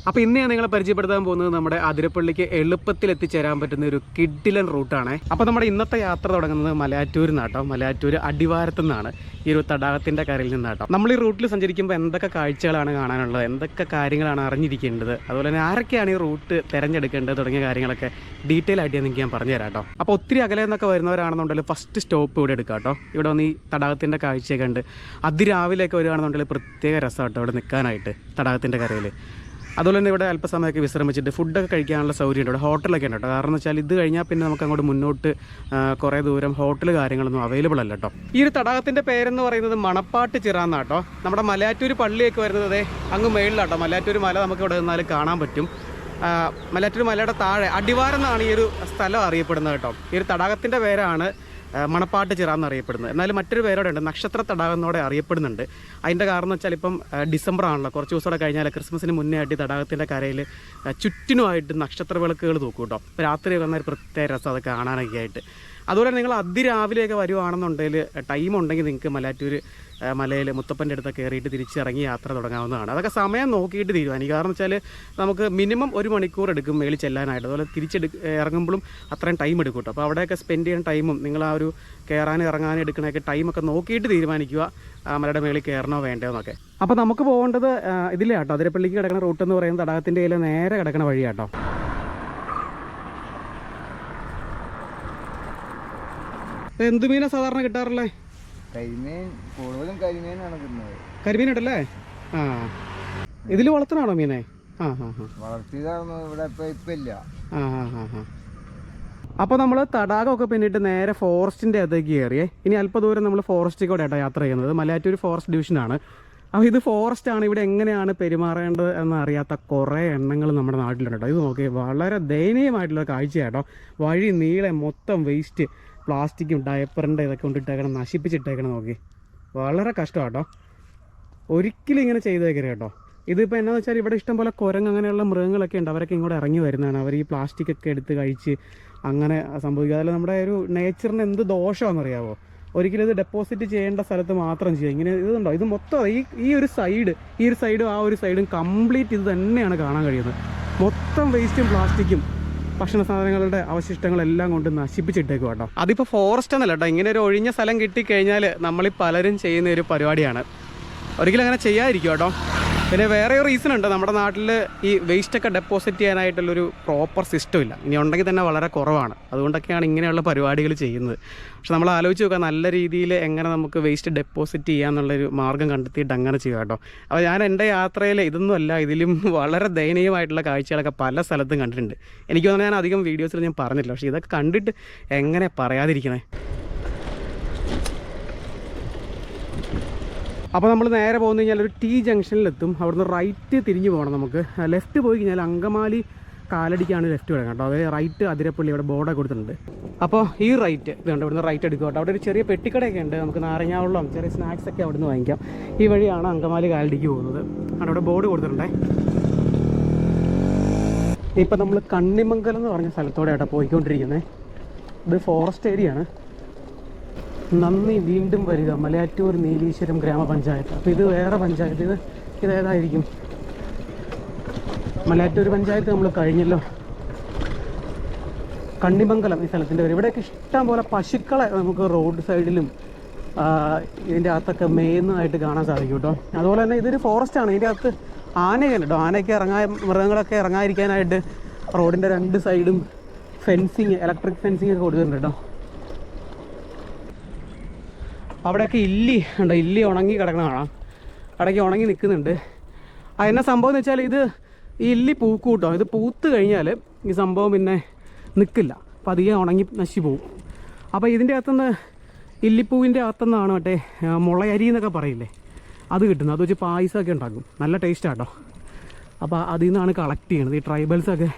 അപ്പോൾ ഇന്ന് ഞാൻ നിങ്ങളെ പരിചയപ്പെടുത്താൻ പോകുന്നത് നമ്മുടെ അതിരപ്പള്ളിക്ക് എളുപ്പത്തിൽ എത്തിച്ചേരാൻ പറ്റുന്ന ഒരു കിഡിലൻ റൂട്ടാണ്. അപ്പോൾ നമ്മുടെ ഇന്നത്തെ യാത്ര തുടങ്ങുന്നത് മലയാറ്റൂരിൽ നിന്നാട്ടോ. മലയാറ്റൂർ അടിവാരത്തു നിന്നാണ്, ഈ ഒരു തടാകത്തിൻ്റെ കരയിൽ നിന്നാട്ടോ. നമ്മൾ ഈ റൂട്ടിൽ സഞ്ചരിക്കുമ്പോൾ എന്തൊക്കെ കാഴ്ചകളാണ് കാണാനുള്ളത്, എന്തൊക്കെ കാര്യങ്ങളാണ് അറിഞ്ഞിരിക്കേണ്ടത്, അതുപോലെ തന്നെ ആരൊക്കെയാണ് ഈ റൂട്ട് തിരഞ്ഞെടുക്കേണ്ടത് തുടങ്ങിയ കാര്യങ്ങളൊക്കെ ഡീറ്റെയിൽ ആയിട്ട് നിങ്ങൾക്ക് ഞാൻ പറഞ്ഞു തരാം കേട്ടോ. അപ്പോൾ ഒത്തിരി അകലെ നിന്നൊക്കെ വരുന്നവരാണെന്നുണ്ടെങ്കിൽ ഫസ്റ്റ് സ്റ്റോപ്പ് ഇവിടെ എടുക്കാം കേട്ടോ. ഇവിടെ വന്ന് ഈ തടാകത്തിൻ്റെ കാഴ്ചയൊക്കെ ഉണ്ട്. അതിരാവിലെയൊക്കെ വരികയാണെന്നുണ്ടെങ്കിൽ പ്രത്യേക രസമാട്ടോ ഇവിടെ നിൽക്കാനായിട്ട് തടാകത്തിൻ്റെ കരയിൽ. അതുപോലെ തന്നെ ഇവിടെ അല്പസമയമൊക്കെ വിശ്രമിച്ചിട്ട് ഫുഡൊക്കെ കഴിക്കാനുള്ള സൗകര്യം ഉണ്ട്. ഇവിടെ ഹോട്ടലൊക്കെ ഉണ്ട് കേട്ടോ. കാരണം എന്ന് വെച്ചാൽ ഇത് കഴിഞ്ഞാൽ പിന്നെ നമുക്ക് അങ്ങോട്ട് മുന്നോട്ട് കുറേ ദൂരം ഹോട്ടൽ കാര്യങ്ങളൊന്നും അവൈലബിൾ അല്ല കേട്ടോ. ഈ ഒരു തടാകത്തിൻ്റെ പേരെന്ന് പറയുന്നത് മണപ്പാട്ട് ചിറ എന്നാട്ടോ. നമ്മുടെ മലയാറ്റൂർ പള്ളിയൊക്കെ വരുന്നത് അങ്ങ് മേളിലാട്ടോ. മലയാറ്റൂർ മല നമുക്ക് ഇവിടെ നിന്നാൽ കാണാൻ പറ്റും. മലയാറ്റൂർ മലയുടെ താഴെ അടിവാരം എന്നാണ് ഈ ഒരു സ്ഥലം അറിയപ്പെടുന്നത് കേട്ടോ. ഈ ഒരു തടാകത്തിൻ്റെ പേരാണ് മണപ്പാട്ട് ചിറ എന്നറിയപ്പെടുന്നത്. എന്നാലും മറ്റൊരു പേരോടെ ഉണ്ട്, നക്ഷത്ര തടാകം എന്നോടെ അറിയപ്പെടുന്നുണ്ട്. അതിൻ്റെ കാരണം എന്ന് വെച്ചാൽ ഇപ്പം ഡിസംബർ ആണല്ലോ, കുറച്ച് ദിവസം കൂടെ കഴിഞ്ഞാൽ ക്രിസ്മസിന് മുന്നേ ആയിട്ട് തടാകത്തിൻ്റെ കരയിൽ ചുറ്റിനുമായിട്ട് നക്ഷത്ര വിളക്കുകൾ തൂക്കും കേട്ടോ. അപ്പോൾ രാത്രി വന്നാൽ പ്രത്യേക രസം അത് കാണാനൊക്കെ ആയിട്ട്. അതുപോലെ നിങ്ങൾ അതിരാവിലെയൊക്കെ വരുവാണെന്നുണ്ടെങ്കിൽ ടൈം ഉണ്ടെങ്കിൽ നിങ്ങൾക്ക് മലയാറ്റൂർ മലയിൽ മുത്തപ്പൻ്റെ അടുത്ത് കയറിയിട്ട് തിരിച്ചിറങ്ങി യാത്ര തുടങ്ങാവുന്നതാണ്. അതൊക്കെ സമയം നോക്കിയിട്ട് തീരുമാനിക്കും. കാരണം വെച്ചാൽ നമുക്ക് മിനിമം 1 മണിക്കൂർ എടുക്കും മേളിൽ ചെല്ലാനായിട്ട്. അതുപോലെ ഇറങ്ങുമ്പോഴും അത്രയും ടൈം എടുക്കും കേട്ടോ. അപ്പോൾ അവിടെയൊക്കെ സ്പെൻഡ് ചെയ്യാൻ ടൈമും നിങ്ങൾ ആ ഒരു കയറാനും ഇറങ്ങാനും എടുക്കണൊക്കെ ടൈമൊക്കെ നോക്കിയിട്ട് തീരുമാനിക്കുക മലയുടെ മേളിൽ കയറണോ വേണ്ടോ എന്നൊക്കെ. അപ്പോൾ നമുക്ക് പോകേണ്ടത് ഇതിലേ കേട്ടോ. അതിരപ്പള്ളിക്ക് കിടക്കുന്ന റൂട്ട് എന്ന് പറയുന്നത് തടാകത്തിൻ്റെ കയ്യിൽ നേരെ കിടക്കുന്ന വഴി കേട്ടോ. എന്ത് മീനാ സാധാരണ കിട്ടാറുള്ളേ? കരിമീൻ, കൂടുതലും കരിമീനാണ് കിട്ടുന്നത്. കരിമീനുണ്ടല്ലേ? ആ, ഇതിൽ വളർത്തണാണോ മീനെ? ആ ഹാ ഹാ, വളർത്തിയതാണോ ഇവിടെ ഇപ്പം ഇല്ല. ആ ഹാ ഹാ ഹാ. അപ്പോൾ നമ്മൾ തടാകമൊക്കെ പിന്നിട്ട് നേരെ ഫോറസ്റ്റിൻ്റെ അകത്തേക്ക് കയറിയേ. ഇനി അല്പ ദൂരം നമ്മൾ ഫോറസ്റ്റിൽ കൂടെ ആയിട്ടാണ് യാത്ര ചെയ്യുന്നത്. മലയാറ്റൂർ ഫോറസ്റ്റ് ഡിവിഷനാണ്. അപ്പോൾ ഇത് ഫോറസ്റ്റാണ്. ഇവിടെ എങ്ങനെയാണ് പെരുമാറേണ്ടത് എന്നറിയാത്ത കുറേ എണ്ണങ്ങൾ നമ്മുടെ നാട്ടിലുണ്ട് കേട്ടോ. ഇത് നോക്കി വളരെ ദയനീയമായിട്ടുള്ള കാഴ്ചയാട്ടോ. വഴി നീളെ മൊത്തം വേസ്റ്റ്, പ്ലാസ്റ്റിക്കും ഡയപ്പറിൻ്റെ ഇതൊക്കെ കൊണ്ടിട്ടേക്കണം, നശിപ്പിച്ചിട്ടേക്കണം. നോക്കി വളരെ കഷ്ടമാട്ടോ. ഒരിക്കലും ഇങ്ങനെ ചെയ്തേക്കരുത് കേട്ടോ. ഇതിപ്പോൾ എന്നാന്ന് വെച്ചാൽ ഇവിടെ ഇഷ്ടംപോലെ കുരങ്ങ് അങ്ങനെയുള്ള മൃഗങ്ങളൊക്കെ ഉണ്ട്. അവരൊക്കെ ഇങ്ങോട്ട് ഇറങ്ങി വരുന്നതാണ്. അവർ ഈ പ്ലാസ്റ്റിക്കൊക്കെ എടുത്ത് കഴിച്ച് അങ്ങനെ സംഭവിക്കുക. അതിൽ നമ്മുടെ ഒരു നേച്ചറിന് എന്ത് ദോഷമാണെന്നറിയാമോ? ഒരിക്കലും ഇത് ഡെപ്പോസിറ്റ് ചെയ്യേണ്ട സ്ഥലത്ത് മാത്രം ചെയ്യുക. ഇങ്ങനെ ഇതുണ്ടോ, ഇത് മൊത്തം ഈ ഒരു സൈഡും ആ ഒരു സൈഡും കംപ്ലീറ്റ് ഇത് തന്നെയാണ് കാണാൻ കഴിയുന്നത്. മൊത്തം വേസ്റ്റും പ്ലാസ്റ്റിക്കും ഭക്ഷണ സാധനങ്ങളുടെ അവശിഷ്ടങ്ങളെല്ലാം കൊണ്ട് നശിപ്പിച്ചിട്ടേക്കും കേട്ടോ. അതിപ്പോൾ ഫോറസ്റ്റ് എന്നല്ല കേട്ടോ. ഇങ്ങനെ ഒരു ഒഴിഞ്ഞ സ്ഥലം കിട്ടിക്കഴിഞ്ഞാൽ നമ്മളീ പലരും ചെയ്യുന്ന ഒരു പരിപാടിയാണ്. ഒരിക്കലും അങ്ങനെ ചെയ്യാതിരിക്കും കേട്ടോ. പിന്നെ വേറെ ഒരു റീസൺ ഉണ്ട്. നമ്മുടെ നാട്ടിൽ ഈ വേസ്റ്റൊക്കെ ഡെപ്പോസിറ്റ് ചെയ്യാനായിട്ടുള്ളൊരു പ്രോപ്പർ സിസ്റ്റം ഇല്ല. ഇനി ഉണ്ടെങ്കിൽ തന്നെ വളരെ കുറവാണ്. അതുകൊണ്ടൊക്കെയാണ് ഇങ്ങനെയുള്ള പരിപാടികൾ ചെയ്യുന്നത്. പക്ഷെ നമ്മൾ ആലോചിച്ച് നോക്കുക, നല്ല രീതിയിൽ എങ്ങനെ നമുക്ക് വേസ്റ്റ് ഡെപ്പോസിറ്റ് ചെയ്യാമെന്നുള്ളൊരു മാർഗ്ഗം കണ്ടെത്തിയിട്ട് അങ്ങനെ ചെയ്യുക കേട്ടോ. അപ്പോൾ ഞാൻ എൻ്റെ യാത്രയിൽ ഇതൊന്നുമല്ല, ഇതിലും വളരെ ദയനീയമായിട്ടുള്ള കാഴ്ചകളൊക്കെ പല സ്ഥലത്തും കണ്ടിട്ടുണ്ട്. എനിക്ക് തോന്നുന്നു ഞാൻ അധികം വീഡിയോസിൽ ഞാൻ പറഞ്ഞില്ല. പക്ഷേ ഇതൊക്കെ കണ്ടിട്ട് എങ്ങനെ പറയാതിരിക്കണേ. അപ്പോൾ നമ്മൾ നേരെ പോകുന്നു കഴിഞ്ഞാൽ ഒരു T ജംഗ്ഷനിലെത്തും. അവിടുന്ന് റൈറ്റ് തിരിഞ്ഞ് പോകണം. നമുക്ക് ലെഫ്റ്റ് പോയി കഴിഞ്ഞാൽ അങ്കമാലി കാലടിക്കാണ് ലെഫ്റ്റ് കിടക്കുക കേട്ടോ. അതായത് റൈറ്റ് അതിരപ്പള്ളി അവിടെ ബോർഡൊക്കെ കൊടുത്തിട്ടുണ്ട്. അപ്പോൾ ഈ റൈറ്റ് ഇതുണ്ട്, ഇവിടുന്ന് റൈറ്റ് എടുക്കുക കേട്ടോ. അവിടെ ഒരു ചെറിയ പെട്ടിക്കടയൊക്കെ ഉണ്ട്. നമുക്ക് നാരങ്ങ വെള്ളം, ചെറിയ സ്നാക്സൊക്കെ അവിടുന്ന് വാങ്ങിക്കാം. ഈ വഴിയാണ് അങ്കമാലി കാലടിക്ക് പോകുന്നത്. അവിടെ ബോർഡ് കൊടുത്തിട്ടുണ്ടേ. ഇപ്പം നമ്മൾ കണ്ണിമംഗലം എന്ന് പറഞ്ഞ സ്ഥലത്തോടെ ആട്ടോ പോയിക്കൊണ്ടിരിക്കുന്നത്. ഇത് ഫോറസ്റ്റ് ഏരിയ ആണ്. നന്ദി വീണ്ടും വരിക, മലയാറ്റൂർ നീലീശ്വരം ഗ്രാമപഞ്ചായത്ത്. അപ്പോൾ ഇത് വേറെ പഞ്ചായത്ത്. ഇതേതായിരിക്കും? മലയാറ്റൂർ പഞ്ചായത്ത് നമ്മൾ കഴിഞ്ഞല്ലോ. കണ്ണിമംഗലം ഈ സ്ഥലത്തിൻ്റെ പേര്. ഇവിടെയൊക്കെ ഇഷ്ടം പോലെ പശുക്കളെ നമുക്ക് റോഡ് സൈഡിലും ഇതിൻ്റെ അകത്തൊക്കെ മേയുന്നതായിട്ട് കാണാൻ സാധിക്കും കേട്ടോ. അതുപോലെ തന്നെ ഇതൊരു ഫോറസ്റ്റാണ്. ഇതിൻ്റെ അകത്ത് ആനയൊക്കെ ഉണ്ട് കേട്ടോ. ആനയൊക്കെ മൃഗങ്ങളൊക്കെ ഇറങ്ങാതിരിക്കാനായിട്ട് റോഡിൻ്റെ 2 സൈഡും ഫെൻസിങ്, ഇലക്ട്രിക് ഫെൻസിങ് ഒക്കെ കൊടുത്തിട്ടുണ്ട് കേട്ടോ. അവിടെയൊക്കെ ഇല്ലി ഉണ്ടോ, ഇല്ലി ഉണങ്ങി കിടക്കണ കാണാം. ഇടയ്ക്ക് ഉണങ്ങി നിൽക്കുന്നുണ്ട്. അതെന്നാ സംഭവം എന്ന് വെച്ചാൽ ഈ ഇല്ലി പൂക്കും കേട്ടോ. ഇത് പൂത്ത് കഴിഞ്ഞാൽ ഈ സംഭവം പിന്നെ നിൽക്കില്ല, അപ്പോൾ അധികം ഉണങ്ങി നശിച്ചു പോകും. അപ്പോൾ ഇതിൻ്റെ അകത്തുനിന്ന്, ഇല്ലിപ്പൂവിൻ്റെ അകത്തുനിന്നാണ് മറ്റേ മുളയരി എന്നൊക്കെ പറയില്ലേ, അത് കിട്ടുന്നത്. അത് വെച്ച് പായസമൊക്കെ ഉണ്ടാക്കും. നല്ല ടേസ്റ്റാണ് കേട്ടോ. അപ്പോൾ അതിൽ നിന്നാണ് കളക്ട് ചെയ്യണത്. ഈ ട്രൈബൽസൊക്കെ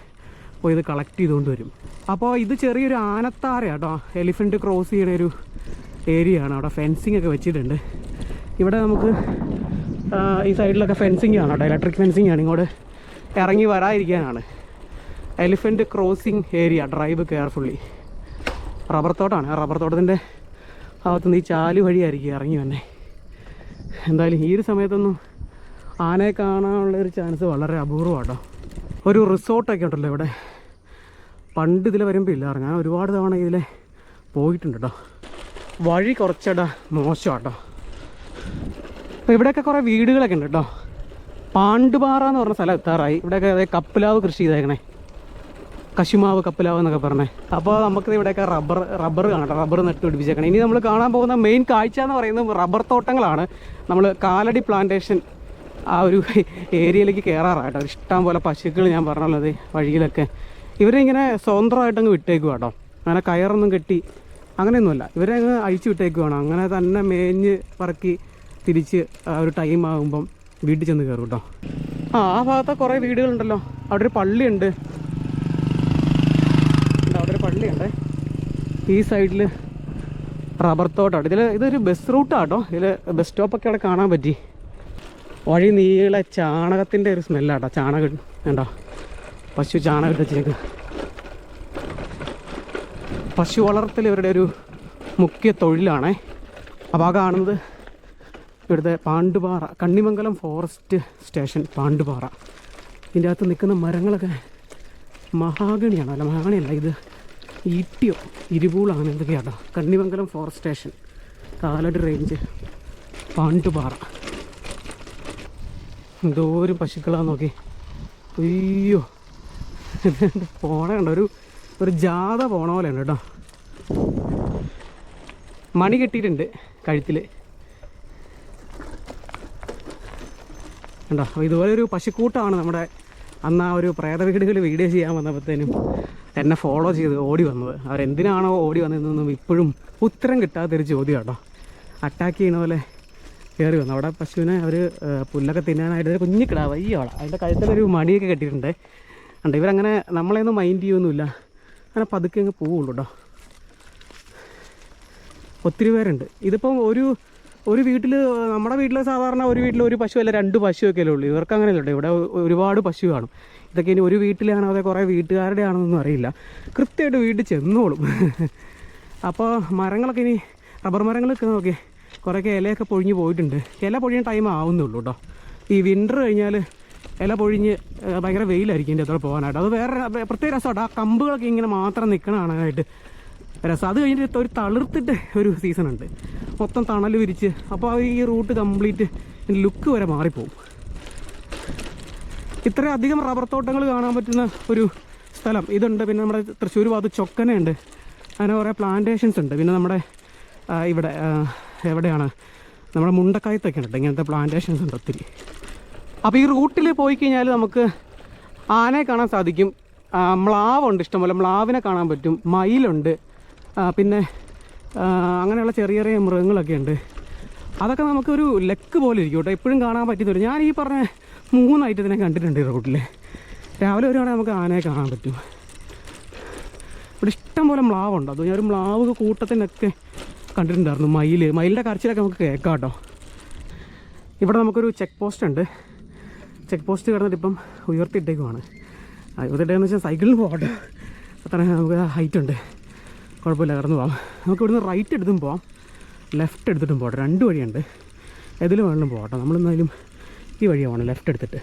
പോയി ഇത് കളക്ട് ചെയ്തുകൊണ്ട് വരും. അപ്പോൾ ഇത് ചെറിയൊരു ആനത്താര കേട്ടോ. എലിഫൻറ്റ് ക്രോസ് ചെയ്യണ ഒരു ഏരിയ ആണ്. അവിടെ ഫെൻസിങ് ഒക്കെ വെച്ചിട്ടുണ്ട്. ഇവിടെ നമുക്ക് ഈ സൈഡിലൊക്കെ ഫെൻസിങ് ആണ് കേട്ടോ. ഇലക്ട്രിക് ഫെൻസിങ് ആണ്. ഇങ്ങോട്ട് ഇറങ്ങി വരാതിരിക്കാനാണ്. Elephant crossing area, drive carefully. Rubber തോട്ടമാണ്. റബ്ബർ തോട്ടത്തിൻ്റെ ഭാഗത്തുനിന്ന് ഈ ചാല് വഴിയായിരിക്കും ഇറങ്ങി വന്നെ. എന്തായാലും ഈ ഒരു സമയത്തൊന്നും ആനയെ കാണാനുള്ളൊരു ചാൻസ് വളരെ അപൂർവമാണ് കേട്ടോ. ഒരു റിസോർട്ടൊക്കെ ഉണ്ടല്ലോ ഇവിടെ. പണ്ട് ഇതിൽ വരുമ്പോൾ ഇല്ലായിരുന്നു, ഞാൻ ഒരുപാട് തവണ ഇതിൽ പോയിട്ടുണ്ട് കേട്ടോ. വഴി കുറച്ചടാ മോശമാട്ടോ. അപ്പോൾ ഇവിടെയൊക്കെ കുറേ വീടുകളൊക്കെ ഉണ്ട് കേട്ടോ. പാണ്ടുപാറ എന്ന് പറഞ്ഞ സ്ഥലം എത്താറായി. ഇവിടെയൊക്കെ അതേ കപ്പലാവ് കൃഷി ചെയ്തേക്കണേ, കശുമാവ് കപ്പലാവ് എന്നൊക്കെ പറഞ്ഞേ. അപ്പോൾ നമുക്ക് ഇവിടെയൊക്കെ റബ്ബർ കാണട്ടെ, റബ്ബർ നട്ട് പിടിപ്പിച്ചേക്കണം. ഇനി നമ്മൾ കാണാൻ പോകുന്ന മെയിൻ കാഴ്ച എന്ന് പറയുന്നത് റബ്ബർ തോട്ടങ്ങളാണ്. നമ്മൾ കാലടി പ്ലാന്റേഷൻ ആ ഒരു ഏരിയയിലേക്ക് കയറാറായിട്ടോ. ഇഷ്ടം പോലെ പശുക്കൾ ഞാൻ പറഞ്ഞുള്ളത് വഴിയിലൊക്കെ. ഇവരിങ്ങനെ സ്വതന്ത്രമായിട്ടങ്ങ് വിട്ടേക്കുക കേട്ടോ. അങ്ങനെ കയറൊന്നും കെട്ടി അങ്ങനെയൊന്നുമല്ല, ഇവരെ അങ്ങ് അഴിച്ചു വിട്ടേക്കുവാണ്. അങ്ങനെ തന്നെ മേഞ്ഞ് പറക്കി തിരിച്ച് ഒരു ടൈം ആകുമ്പം വീട്ടിൽ ചെന്ന് കയറും കേട്ടോ. ആ ഭാഗത്ത് കുറേ വീടുകളുണ്ടല്ലോ. അവിടെ ഒരു പള്ളിയുണ്ട്, അവിടെ ഒരു പള്ളിയുണ്ട്. ഈ സൈഡിൽ റബ്ബർ തോട്ടമാണ്. ഇതൊരു ബസ് റൂട്ടാട്ടോ. ഇതിൽ ബസ് സ്റ്റോപ്പൊക്കെ അവിടെ കാണാൻ പറ്റി. വഴി നീളെ ചാണകത്തിൻ്റെ ഒരു സ്മെല്ലാട്ടോ. ചാണകം വേണ്ടോ, പശു ചാണകം വെച്ചേക്ക്. പശു വളർത്തൽ ഇവരുടെ ഒരു മുഖ്യ തൊഴിലാണേ. അപ്പോൾ ആ കാണുന്നത് ഇവിടുത്തെ പാണ്ടുപാറ, കണ്ണിമംഗലം ഫോറസ്റ്റ് സ്റ്റേഷൻ പാണ്ടുപാറ. ഇതിൻ്റെ അകത്ത് നിൽക്കുന്ന മരങ്ങളൊക്കെ മഹാഗണിയാണ്. അല്ല മഹാഗണിയല്ല, ഇത് ഈട്ടിയോ ഇരുപൂളാണ് എന്തൊക്കെയാട്ടോ. Kannimangalam forest station, Kalady range, Pandupara. എന്തോരം പശുക്കളാന്ന് നോക്കി. അയ്യോ പോണ കണ്ടോ, ഒരു ജാഥ പോണ പോലെ ഉണ്ട് കേട്ടോ. മണി കെട്ടിയിട്ടുണ്ട് കഴുത്തിൽ കണ്ടോ. അപ്പോൾ ഇതുപോലെ ഒരു പശുക്കൂട്ടമാണ് നമ്മുടെ അന്ന് ആ ഒരു പ്രേതവീടുകൾ വീഡിയോ ചെയ്യാൻ വന്നപ്പോഴത്തേനും എന്നെ ഫോളോ ചെയ്ത് ഓടി വന്നത്. അവരെന്തിനാണോ ഓടി വന്നതെന്നൊന്നും ഇപ്പോഴും ഉത്തരം കിട്ടാത്തൊരു ചോദ്യം കേട്ടോ. അറ്റാക്ക് ചെയ്യുന്ന പോലെ കയറി വന്നു. അവിടെ പശുവിനെ അവർ പുല്ലൊക്കെ തിന്നാനായിട്ട് കുഞ്ഞിക്കിടാവ് അയ്യോളാം. അതിൻ്റെ കഴുത്തിലൊരു മണിയൊക്കെ കെട്ടിയിട്ടുണ്ട്. ഉണ്ട് ഇവരങ്ങനെ നമ്മളെയൊന്നും മൈൻഡ് ചെയ്യുമൊന്നുമില്ല, അങ്ങനെ പതുക്കെ അങ്ങ് പോവുള്ളൂ കേട്ടോ. ഒത്തിരി പേരുണ്ട്. ഇതിപ്പം ഒരു വീട്ടിൽ, നമ്മുടെ വീട്ടിൽ സാധാരണ ഒരു വീട്ടിൽ ഒരു പശു അല്ല 2 പശുവൊക്കെ അല്ലേ ഉള്ളൂ. ഇവർക്ക് അങ്ങനെയല്ല കേട്ടോ. ഇവിടെ ഒരുപാട് പശു കാണും. ഇതൊക്കെ ഇനി ഒരു വീട്ടിലാണോ അതേ കുറേ വീട്ടുകാരുടെ ആണെന്നൊന്നും അറിയില്ല. കൃത്യമായിട്ട് വീട്ടിൽ ചെന്നോളും. അപ്പോൾ മരങ്ങളൊക്കെ ഇനി റബ്ബർ മരങ്ങളൊക്കെ നോക്കി കുറേയൊക്കെ ഇലയൊക്കെ പൊഴിഞ്ഞ് പോയിട്ടുണ്ട്. ഇല പൊഴിഞ്ഞ ടൈം ആവുന്നുള്ളൂ കേട്ടോ. ഈ വിൻ്റർ കഴിഞ്ഞാൽ ഇല പൊഴിഞ്ഞ് ഭയങ്കര വെയിലായിരിക്കും ഇതിൻ്റെ അത്ര പോകാനായിട്ട്. അത് വേറെ പ്രത്യേക രസമായിട്ട്. ആ കമ്പുകളൊക്കെ ഇങ്ങനെ മാത്രം നിൽക്കണ കാണാനായിട്ട് രസം. അത് കഴിഞ്ഞിട്ട് ഒരു തളിർത്തിട്ട് ഒരു സീസണുണ്ട്, മൊത്തം തണൽ വിരിച്ച്. അപ്പോൾ ഈ റൂട്ട് കംപ്ലീറ്റ് ലുക്ക് വരെ മാറിപ്പോവും. ഇത്രയധികം റബ്ബർ തോട്ടങ്ങൾ കാണാൻ പറ്റുന്ന ഒരു സ്ഥലം ഇതുണ്ട്. പിന്നെ നമ്മുടെ തൃശ്ശൂർ ഭാഗത്ത് ചൊക്കനയുണ്ട്, അങ്ങനെ കുറേ പ്ലാന്റേഷൻസ് ഉണ്ട്. പിന്നെ നമ്മുടെ ഇവിടെ എവിടെയാണ് നമ്മുടെ മുണ്ടക്കായത്തൊക്കെ ഉണ്ട് ഇങ്ങനത്തെ പ്ലാന്റേഷൻസ് ഉണ്ട് ഒത്തിരി. അപ്പോൾ ഈ റൂട്ടിൽ പോയി കഴിഞ്ഞാൽ നമുക്ക് ആനയെ കാണാൻ സാധിക്കും. മ്ലാവുണ്ട്, ഇഷ്ടംപോലെ മ്ലാവിനെ കാണാൻ പറ്റും. മയിലുണ്ട്, പിന്നെ അങ്ങനെയുള്ള ചെറിയ ചെറിയ മൃഗങ്ങളൊക്കെ ഉണ്ട്. അതൊക്കെ നമുക്കൊരു ലക്ക് പോലെ ഇരിക്കും കേട്ടോ. എപ്പോഴും കാണാൻ പറ്റുന്നില്ല. ഞാൻ ഈ പറഞ്ഞ 3 ഐറ്റത്തിനെ കണ്ടിട്ടുണ്ട് ഈ റൂട്ടിൽ. രാവിലെ വരുവാണെങ്കിൽ നമുക്ക് ആനയെ കാണാൻ പറ്റും. ഇവിടെ ഇഷ്ടം പോലെ മ്ലാവുണ്ട്. അത് ഞാൻ ഒരു മ്ലാവ് കൂട്ടത്തിനൊക്കെ കണ്ടിട്ടുണ്ടായിരുന്നു. മയിലിൻ്റെ കരച്ചിലൊക്കെ നമുക്ക് കേൾക്കാം കേട്ടോ. ഇവിടെ നമുക്കൊരു ചെക്ക് പോസ്റ്റ് ഉണ്ട്. ചെക്ക് പോസ്റ്റ് കിടന്നിട്ട് ഇപ്പം ഉയർത്തിയിട്ടേക്കുവാണ്. ഉയർത്തിയിട്ടേന്ന് വെച്ചാൽ സൈക്കിളിൽ പോകട്ടെ, അത്ര നമുക്ക് ഹൈറ്റ് ഉണ്ട്, കുഴപ്പമില്ല, കടന്നു പോകാം. നമുക്ക് ഇവിടുന്ന് റൈറ്റ് എടുത്തും പോകാം, ലെഫ്റ്റ് എടുത്തിട്ടും പോകട്ടെ. 2 വഴിയുണ്ട്, ഏതിൽ വേണമെങ്കിലും പോകട്ടെ. നമ്മളെന്നാലും ഈ വഴിയാണ് ലെഫ്റ്റ് എടുത്തിട്ട്.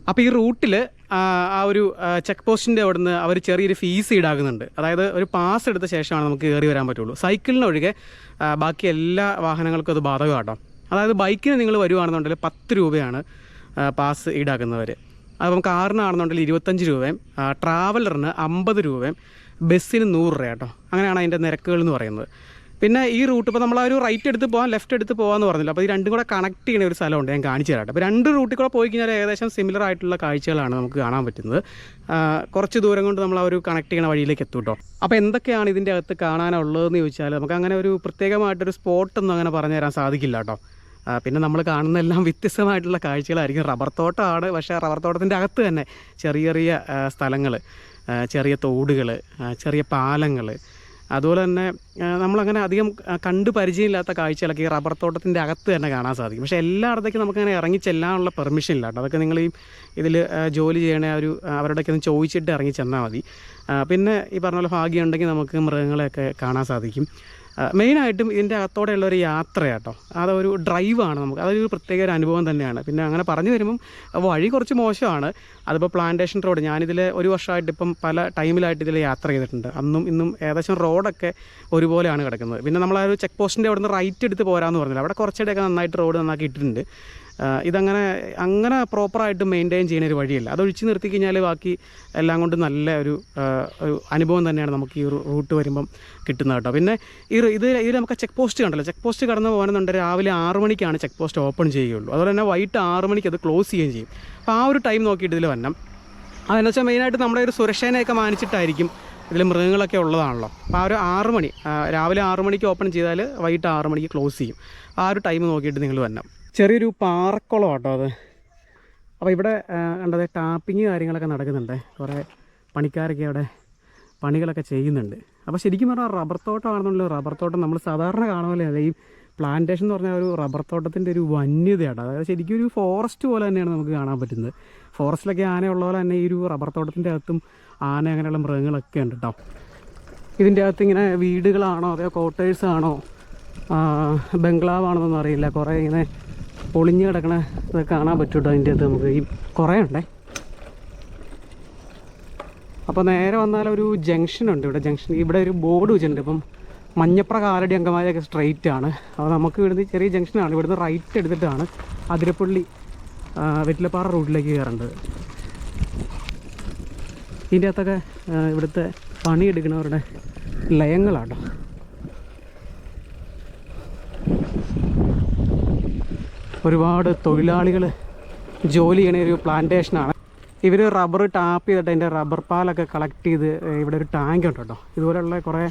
അപ്പോൾ ഈ റൂട്ടിൽ ആ ഒരു ചെക്ക് പോസ്റ്റിൻ്റെ അവിടെ നിന്ന് അവർ ചെറിയൊരു ഫീസ് ഈടാക്കുന്നുണ്ട്. അതായത് ഒരു പാസ് എടുത്ത ശേഷമാണ് നമുക്ക് കയറി വരാൻ പറ്റുള്ളൂ. സൈക്കിളിനൊഴികെ ബാക്കി എല്ലാ വാഹനങ്ങൾക്കും അത് ബാധകം കേട്ടോ. അതായത് ബൈക്കിന് നിങ്ങൾ വരുവാണെന്നുണ്ടെങ്കിൽ 10 രൂപയാണ് പാസ് ഈടാക്കുന്നവർ. അത് നമുക്ക് കാറിനാണെന്നുണ്ടെങ്കിൽ 25 രൂപയും, ട്രാവലറിന് 50 രൂപയും, ബസ്സിന് 100 രൂപ കേട്ടോ. അങ്ങനെയാണ് അതിൻ്റെ നിരക്കുകൾ എന്ന് പറയുന്നത്. പിന്നെ ഈ റൂട്ട് ഇപ്പോൾ നമ്മൾ ആ ഒരു റൈറ്റ് എടുത്ത് പോകാം, ലെഫ്റ്റ് എടുത്ത് പോകാമെന്ന് പറഞ്ഞില്ല. അപ്പോൾ ഈ രണ്ടും കൂടെ കണക്ട് ചെയ്യുന്ന ഒരു സ്ഥലമുണ്ട്, ഞാൻ കാണിച്ചു തരാം. അപ്പോൾ 2 റൂട്ടിൽ കൂടെ പോയി കഴിഞ്ഞാൽ ഏകദേശം സിമിലർ ആയിട്ടുള്ള കാഴ്ചകളാണ് നമുക്ക് കാണാൻ പറ്റുന്നത്. കുറച്ച് ദൂരം കൊണ്ട് നമ്മൾ ആ ഒരു കണക്ട് ചെയ്യുന്ന വഴിയിലേക്ക് എത്തും കേട്ടോ. അപ്പോൾ എന്തൊക്കെയാണ് ഇതിൻ്റെ അകത്ത് കാണാനുള്ളതെന്ന് ചോദിച്ചാൽ നമുക്ക് അങ്ങനെ ഒരു പ്രത്യേകമായിട്ടൊരു സ്പോട്ടൊന്നും അങ്ങനെ പറഞ്ഞു തരാൻ സാധിക്കില്ല കേട്ടോ. പിന്നെ നമ്മൾ കാണുന്നതെല്ലാം വ്യത്യസ്തമായിട്ടുള്ള കാഴ്ചകളായിരിക്കും. റബ്ബർ തോട്ടമാണ്, പക്ഷേ റബ്ബർ തോട്ടത്തിൻ്റെ അകത്ത് തന്നെ ചെറിയ ചെറിയ സ്ഥലങ്ങൾ, ചെറിയ തോടുകൾ, ചെറിയ പാലങ്ങൾ, അതുപോലെ തന്നെ നമ്മളങ്ങനെ അധികം കണ്ട് പരിചയമില്ലാത്ത കാഴ്ചകളൊക്കെ ഈ റബ്ബർ തോട്ടത്തിൻ്റെ അകത്ത് തന്നെ കാണാൻ സാധിക്കും. പക്ഷേ എല്ലായിടത്തേക്കും നമുക്കങ്ങനെ ഇറങ്ങി ചെല്ലാനുള്ള പെർമിഷൻ ഇല്ല കേട്ടോ. അതൊക്കെ നിങ്ങൾ ഈ ഇതിൽ ജോലി ചെയ്യണ അവരോടൊക്കെ ഒന്ന് ചോദിച്ചിട്ട് ഇറങ്ങി ചെന്നാൽ മതി. പിന്നെ ഈ പറഞ്ഞ പോലെ ഭാഗ്യം ഉണ്ടെങ്കിൽ നമുക്ക് മൃഗങ്ങളെയൊക്കെ കാണാൻ സാധിക്കും. മെയിനായിട്ടും ഇതിൻ്റെ അകത്തോടെയുള്ള ഒരു യാത്രയാട്ടോ, അതൊരു ഡ്രൈവാണ് നമുക്ക്, അതൊരു പ്രത്യേക ഒരു അനുഭവം തന്നെയാണ്. പിന്നെ അങ്ങനെ പറഞ്ഞു വരുമ്പം വഴി കുറച്ച് മോശമാണ്. അതിപ്പോൾ പ്ലാന്റേഷൻ റോഡ്, ഞാനിതിൽ ഒരു വർഷമായിട്ട് ഇപ്പം പല ടൈമിലായിട്ട് ഇതിൽ യാത്ര ചെയ്തിട്ടുണ്ട്. അന്നും ഇന്നും ഏകദേശം റോഡൊക്കെ ഒരുപോലെയാണ് കിടക്കുന്നത്. പിന്നെ നമ്മൾ ആ ഒരു ചെക്ക് പോസ്റ്റിൻ്റെ അവിടെ നിന്ന് റൈറ്റ് എടുത്ത് പോരാമെന്ന് പറഞ്ഞില്ല, അവിടെ കുറച്ചിടെയൊക്കെ നന്നായിട്ട് റോഡ് നന്നാക്കി ഇട്ടിട്ടുണ്ട്. അങ്ങനെ പ്രോപ്പറായിട്ട് മെയിൻറ്റെയിൻ ചെയ്യുന്ന ഒരു വഴിയല്ല. അതൊഴിച്ച് നിർത്തി കഴിഞ്ഞാൽ ബാക്കി എല്ലാം കൊണ്ടും നല്ല ഒരു അനുഭവം തന്നെയാണ് നമുക്ക് ഈ റൂട്ട് വരുമ്പം കിട്ടുന്നത് കേട്ടോ. പിന്നെ ഇത് നമുക്ക് ചെക്ക് പോസ്റ്റ് കണ്ടല്ലോ, ചെക്ക് പോസ്റ്റ് കടന്ന് പോകണമെന്നുണ്ട് രാവിലെ 6 മണിക്കാണ് ചെക്ക് പോസ്റ്റ് ഓപ്പൺ ചെയ്യുകയുള്ളൂ. അതുപോലെ തന്നെ വൈകിട്ട് 6 മണിക്ക് അത് ക്ലോസ് ചെയ്യുകയും ചെയ്യും. അപ്പോൾ ആ ഒരു ടൈം നോക്കിയിട്ട് ഇതിൽ വരണം. അതെന്ന് വെച്ചാൽ മെയിനായിട്ട് നമ്മുടെ ഒരു സുരക്ഷേനെയൊക്കെ മാനിച്ചിട്ടായിരിക്കും, ഇതിൽ മൃഗങ്ങളൊക്കെ ഉള്ളതാണല്ലോ. അപ്പോൾ ആ ഒരു 6 മണി, രാവിലെ 6 മണിക്ക് ഓപ്പൺ ചെയ്താൽ വൈകിട്ട് 6 മണിക്ക് ക്ലോസ് ചെയ്യും. ആ ഒരു ടൈം നോക്കിയിട്ട് നിങ്ങൾ വരണം. ചെറിയൊരു പാറക്കുളം കേട്ടോ അത്. അപ്പോൾ ഇവിടെ കണ്ടത് ടാപ്പിങ് കാര്യങ്ങളൊക്കെ നടക്കുന്നുണ്ട്, കുറേ പണിക്കാരൊക്കെ അവിടെ പണികളൊക്കെ ചെയ്യുന്നുണ്ട്. അപ്പോൾ ശരിക്കും പറഞ്ഞാൽ റബ്ബർ തോട്ടമാണെന്നുള്ള റബ്ബർ തോട്ടം നമ്മൾ സാധാരണ കാണുമല്ലേ, ഈ പ്ലാന്റേഷൻ എന്ന് പറഞ്ഞാൽ ഒരു റബ്ബർ തോട്ടത്തിൻ്റെ ഒരു വന്യതയാണ്. അതായത് ശരിക്കും ഒരു ഫോറസ്റ്റ് പോലെ തന്നെയാണ് നമുക്ക് കാണാൻ പറ്റുന്നത്. ഫോറസ്റ്റിലൊക്കെ ആനയുള്ള പോലെ തന്നെ ഈ ഒരു റബ്ബർ തോട്ടത്തിൻ്റെ അകത്തും ആന അങ്ങനെയുള്ള മൃഗങ്ങളൊക്കെ ഉണ്ട് കേട്ടോ. ഇതിൻ്റെ അകത്ത് ഇങ്ങനെ വീടുകളാണോ അതോ ക്വാർട്ടേഴ്സാണോ ബംഗ്ലാവാണെന്നൊന്നും അറിയില്ല, കുറേ ഇങ്ങനെ പൊളിഞ്ഞ് കിടക്കണ ഇതൊക്കെ കാണാൻ പറ്റും കേട്ടോ. അതിൻ്റെ അകത്ത് നമുക്ക് ഈ കുറേ ഉണ്ടേ. അപ്പോൾ നേരെ വന്നാൽ ഒരു ജംഗ്ഷൻ ഉണ്ട് ഇവിടെ ഒരു ബോർഡ് വെച്ചിട്ടുണ്ട്. ഇപ്പം മഞ്ഞപ്ര കാലടി അങ്കമാലിയൊക്കെ സ്ട്രെയിറ്റ് ആണ്. അപ്പോൾ നമുക്ക് ഇവിടുന്ന് ചെറിയ ജംഗ്ഷനാണ്, ഇവിടുന്ന് റൈറ്റ് എടുത്തിട്ടാണ് അതിരപ്പള്ളി വെറ്റിലപ്പാറ റൂട്ടിലേക്ക് കയറേണ്ടത്. ഇതിൻ്റെ അകത്തൊക്കെ ഇവിടുത്തെ പണിയെടുക്കുന്നവരുടെ ലയങ്ങളാട്ടോ. ഒരുപാട് തൊഴിലാളികൾ ജോലി ചെയ്യണ ഒരു പ്ലാന്റേഷനാണ്. ഇവർ റബ്ബർ ടാപ്പ് ചെയ്തിട്ട് അതിൻ്റെ റബ്ബർ പാലൊക്കെ കളക്ട് ചെയ്ത് ഇവിടെ ഒരു ടാങ്ക് ഉണ്ട് കേട്ടോ. ഇതുപോലെയുള്ള കുറേ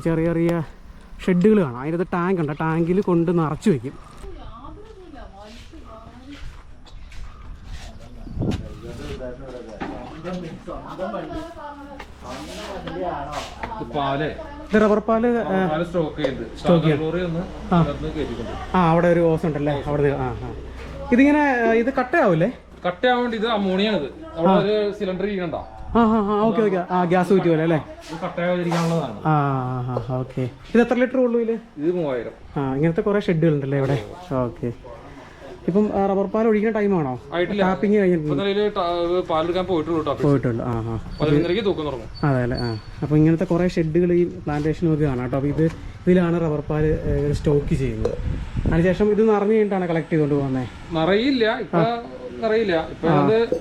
ചെറിയ ചെറിയ ഷെഡുകൾ കാണാം. അതിനകത്ത് ടാങ്ക് ഉണ്ട്, ടാങ്കിൽ കൊണ്ട് നിറച്ച് വയ്ക്കും. റബ്ബർ പാല് അവിടെ ഒരു ഓസ് ഉണ്ടല്ലേ അവിടെ. ഇതിങ്ങനെ ഇത് കട്ടയാവൂലേ? കട്ടയാവേണ്ടി ഇത് അമോണിയാണിത്. അവിടെ ഒരു സിലിണ്ടർ ഇരിക്കണ്ടോ? Okay okay. ഗ്യാസ് കുറ്റി പോലെ അല്ലേ? കട്ടയാവാതിരിക്കാനുള്ളതാണ്. ഓക്കെ. ഇത് എത്ര ലിറ്റർ ഉള്ളൂ ഇതില്? ഇത് 3000. ഇങ്ങനത്തെ കുറെ ഷെഡുകൾ ഉണ്ടല്ലേ ഇവിടെ. ഓക്കെ. ഇപ്പം റബ്ബർ പാൽ ഒഴിക്കുന്ന ടൈമാണോ? ടാപ്പിങ് പാലെടുക്കാൻ പോയിട്ടുള്ളൂ. അതെ അല്ലേ. അപ്പോൾ ഇങ്ങനത്തെ കുറേ ഷെഡുകൾ ഈ പ്ലാന്റേഷനൊക്കെ കാണാം കേട്ടോ. അപ്പോൾ ഇതിലാണ് റബ്ബർ പാൽ സ്റ്റോക്ക് ചെയ്യുന്നത്. അതിനുശേഷം ഇത് നിറഞ്ഞു കഴിഞ്ഞിട്ടാണ് കളക്ട് ചെയ്തുകൊണ്ട് പോകുന്നത്. നിറയില്ല ഇപ്പൊ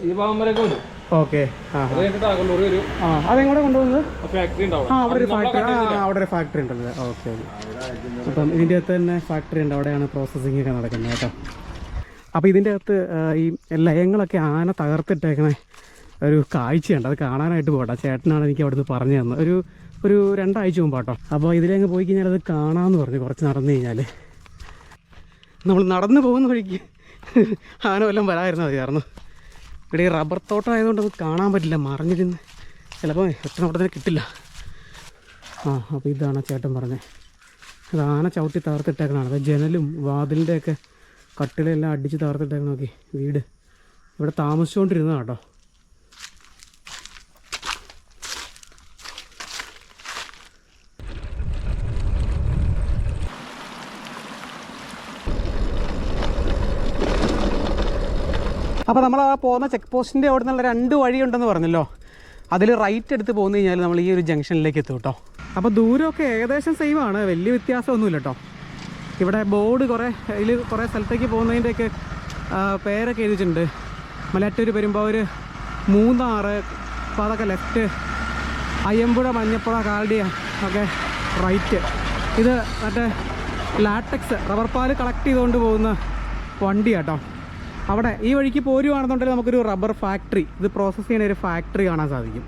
ഈ ഭാഗം വരെയൊക്കെ വരും. ഓക്കെ. അതെങ്ങോട്ട് കൊണ്ടുപോകുന്നത്? ഫാക്ടറി ഉണ്ടാവും. അവിടെ ഒരു ഫാക്ടറി ഉണ്ടല്ലോ. ഓക്കെ. അപ്പം ഇതിൻ്റെ അകത്ത് തന്നെ ഫാക്ടറി ഉണ്ട്, അവിടെയാണ് പ്രോസസ്സിംഗ് ഒക്കെ നടക്കുന്നത് കേട്ടോ. അപ്പോൾ ഇതിൻ്റെ അകത്ത് ഈ ലയങ്ങളൊക്കെ ആന തകർത്തിട്ടേക്കണ ഒരു കാഴ്ചയുണ്ട്, അത് കാണാനായിട്ട് പോകട്ടെ. ചേട്ടനാണ് എനിക്ക് അവിടുന്ന് പറഞ്ഞു തന്നത് ഒരു 2 ആഴ്ച മുമ്പ് കേട്ടോ. അപ്പോൾ ഇതിലങ്ങ് പോയി കഴിഞ്ഞാൽ അത് കാണാമെന്ന് പറഞ്ഞു. കുറച്ച് നടന്നു കഴിഞ്ഞാൽ നമ്മൾ നടന്നു പോകുന്ന വഴിക്ക് ആന വല്ലതും വരാമായിരുന്നു മതിയായിരുന്നു. ഇവിടെ ഈ റബ്ബർ തോട്ടം ആയതുകൊണ്ട് അത് കാണാൻ പറ്റില്ല, മറിഞ്ഞിരുന്ന് ചിലപ്പോൾ എത്ര അവിടെ തന്നെ കിട്ടില്ല. അപ്പോൾ ഇതാണ് ചേട്ടൻ പറഞ്ഞത്, അത് ആന ചവിട്ടി തകർത്തിട്ടേക്കണതാണ്. അത് ജനലും വാതിലിൻ്റെയൊക്കെ കട്ടിലെല്ലാം അടിച്ച് തകർത്തിട്ടേക്ക് നോക്കി. വീട് ഇവിടെ താമസിച്ചുകൊണ്ടിരുന്നതാണ് കേട്ടോ. അപ്പോൾ നമ്മൾ ആ പോകുന്ന ചെക്ക് പോസ്റ്റിൻ്റെ അവിടെ നിന്നുള്ള 2 വഴിയുണ്ടെന്ന് പറഞ്ഞല്ലോ. അതിൽ റൈറ്റ് എടുത്ത് പോന്നു കഴിഞ്ഞാൽ നമ്മൾ ഈ ഒരു ജംഗ്ഷനിലേക്ക് എത്തും കേട്ടോ. അപ്പോൾ ദൂരമൊക്കെ ഏകദേശം സെയിം ആണ്, വലിയ വ്യത്യാസമൊന്നുമില്ല കേട്ടോ. ഇവിടെ ബോർഡ് കുറേ സ്ഥലത്തേക്ക് പോകുന്നതിൻ്റെയൊക്കെ പേരൊക്കെ എഴുതിയിട്ടുണ്ട്. മലയാറ്റൂർ പെരുമ്പാവൂർ, മൂന്നാർ, അപ്പോൾ അതൊക്കെ ലെഫ്റ്റ്, അയ്യമ്പുഴ, മഞ്ഞപ്പുഴ, കാലടി ഒക്കെ റൈറ്റ്. ഇത് മറ്റേ ലാറ്റക്സ് റബ്ബർ പാൽ കളക്ട് ചെയ്തുകൊണ്ട് പോകുന്ന വണ്ടിയാട്ടോ. അവിടെ ഈ വഴിക്ക് പോരുവാണെന്നുണ്ടെങ്കിൽ നമുക്കൊരു റബ്ബർ ഫാക്ടറി, ഇത് പ്രോസസ്സ് ചെയ്യുന്ന ഒരു ഫാക്ടറി കാണാൻ സാധിക്കും.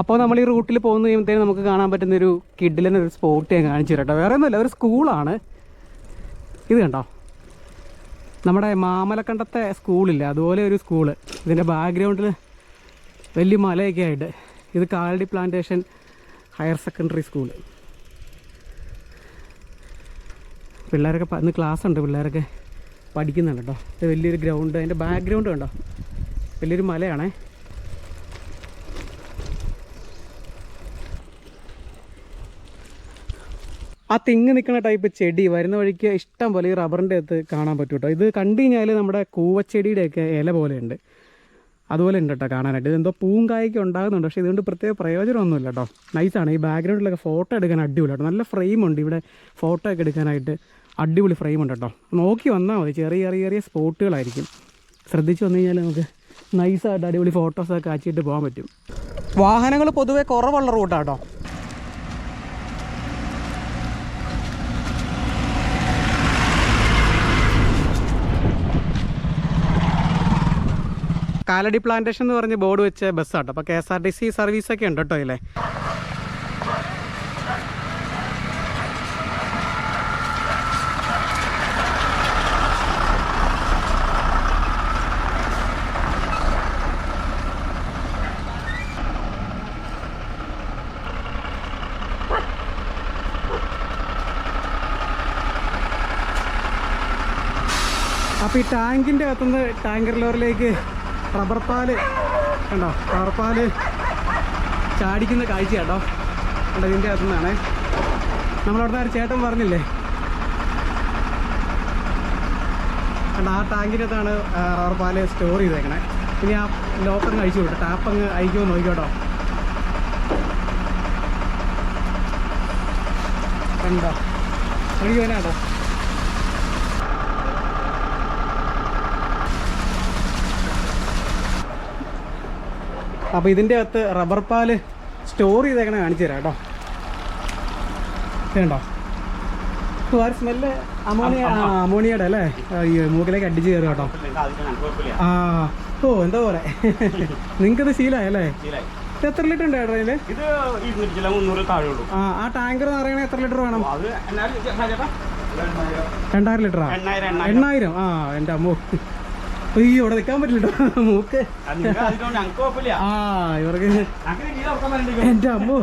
അപ്പോൾ നമ്മൾ ഈ റൂട്ടിൽ പോകുന്ന കഴിയുമ്പോഴത്തേനും നമുക്ക് കാണാൻ പറ്റുന്നൊരു കിഡിലൊരു സ്പോട്ട് ഞാൻ കാണിച്ചു തരട്ടോ. വേറെ ഒന്നുമില്ല, ഒരു സ്കൂളാണ് ഇത്. കണ്ടോ, നമ്മുടെ മാമലക്കണ്ടത്തെ സ്കൂളില്ല, അതുപോലെ ഒരു സ്കൂള്. ഇതിൻ്റെ ബാക്ക്ഗ്രൗണ്ടിൽ വലിയ മലയൊക്കെ ആയിട്ട്. ഇത് Kalady plantation higher secondary school. പിള്ളേരൊക്കെ ഇന്ന് ക്ലാസ് ഉണ്ട്, പിള്ളേരൊക്കെ പഠിക്കുന്നുണ്ട് കേട്ടോ. ഇത് വലിയൊരു ഗ്രൗണ്ട്, അതിൻ്റെ ബാക്ക്ഗ്രൗണ്ട് കണ്ടോ, വലിയൊരു മലയാണേ. ആ തിങ്ങി നിൽക്കുന്ന ടൈപ്പ് ചെടി വരുന്ന വഴിക്ക് ഇഷ്ടം പോലെ ഈ റബ്ബറിൻ്റെ അകത്ത് കാണാൻ പറ്റും കേട്ടോ. ഇത് കണ്ടു കഴിഞ്ഞാൽ നമ്മുടെ കൂവച്ചെടിയുടെയൊക്കെ ഇല പോലെ ഉണ്ട്, അതുപോലെ ഉണ്ട് കേട്ടോ കാണാനായിട്ട്. ഇതെന്തോ പൂവും കായൊക്കെ ഉണ്ടാകുന്നുണ്ട്, പക്ഷേ ഇതുകൊണ്ട് പ്രത്യേക പ്രയോജനമൊന്നുമില്ല കേട്ടോ. നൈസാണ്. ഈ ബാക്ക്ഗ്രൗണ്ടിലൊക്കെ ഫോട്ടോ എടുക്കാൻ അടിപൊളി കേട്ടോ. നല്ല ഫ്രെയിമുണ്ട് ഇവിടെ, ഫോട്ടോ ഒക്കെ എടുക്കാനായിട്ട് അടിപൊളി ഫ്രെയിമുണ്ട് കേട്ടോ. നോക്കി വന്നാൽ മതി, ചെറിയ ചെറിയ ചെറിയ സ്പോട്ടുകളായിരിക്കും. ശ്രദ്ധിച്ച് വന്നു കഴിഞ്ഞാൽ നമുക്ക് നൈസായിട്ട് അടിപൊളി ഫോട്ടോസൊക്കെ കാച്ചിട്ട് പോകാൻ പറ്റും. വാഹനങ്ങൾ പൊതുവെ കുറവുള്ള റൂട്ടാട്ടോ. കാലടി പ്ലാന്റേഷൻ എന്ന് പറഞ്ഞ് ബോർഡ് വെച്ച ബസ്സാട്ടോ. അപ്പോൾ KSRTC സർവീസൊക്കെ ഉണ്ട് കേട്ടോ ഇതിലെ. അപ്പോൾ ഈ ടാങ്കിൻ്റെ അകത്തുനിന്ന് ടാങ്കർ ലോറിലേക്ക് റബ്ബർ പാല് കണ്ടോ, റബ്ബർ പാല് ചാടിക്കുന്ന കാഴ്ച കേട്ടോ. കണ്ടോ, ഇതിൻ്റെ അകത്തുനിന്നാണ്. നമ്മളവിടുന്ന് ഒരു ചേട്ടൻ പറഞ്ഞില്ലേ, കണ്ടോ ആ ടാങ്കിൻ്റെ അകത്താണ് റബ്ബർ പാല് സ്റ്റോർ ചെയ്തേക്കണേ. ഇനി ആ ലോക്കറിന് അഴിച്ചു വിട്ടു, ടാപ്പങ്ങ് അയക്കുമോ നോക്കിക്കോട്ടോ. കണ്ടോ ഒഴിക്കുവാനാട്ടോ. അപ്പോൾ ഇതിൻ്റെ അകത്ത് റബ്ബർ പാല് സ്റ്റോർ ചെയ്തേക്കണ കാണിച്ചു തരാം കേട്ടോ. വേണ്ടോ ആ സ്മെല്ല് അമോണിയയുടെ അല്ലേ, അയ്യോ മൂക്കിലേക്ക് അടിച്ച് കയറും കേട്ടോ. ആ ഓ എന്താ പോലെ നിങ്ങൾക്കത് ശീലമായല്ലേ. ഇത് എത്ര ലിറ്റർ ഉണ്ട് കേട്ടോ ഇതിൽ? ആ ടാങ്കർ എന്ന് പറയുന്നത് എത്ര ലിറ്റർ വേണം? 2000 ലിറ്ററാ? 8000. ആ എൻ്റെ അമ്മോ, അയ്യോ ഇവിടെ നിൽക്കാൻ പറ്റില്ല മൂക്ക്. ആ ഇവർക്ക് എൻ്റെ അമ്മോ